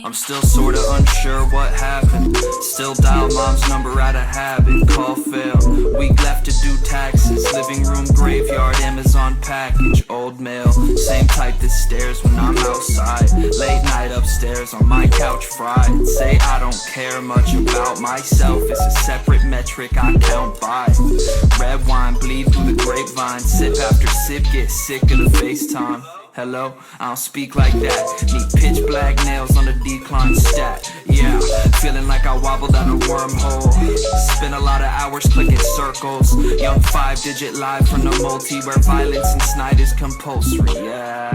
I'm still sorta unsure what happened. Still dial mom's number out of habit. Call failed. Week left to do taxes. Living room graveyard, Amazon package. Old mail, same type that stares when I'm outside. Late night upstairs on my couch fried. Say I don't care much about myself. It's a separate metric I count by. Red wine bleed through the grapevine. Sip after sip, get sick of the FaceTime. Hello, I don't speak like that. Need pitch black nails on the decline stat. Yeah, feeling like I wobbled down a wormhole. Spent a lot of hours clicking circles. Young 5-digit live from the multi where violence and snide is compulsory. Yeah.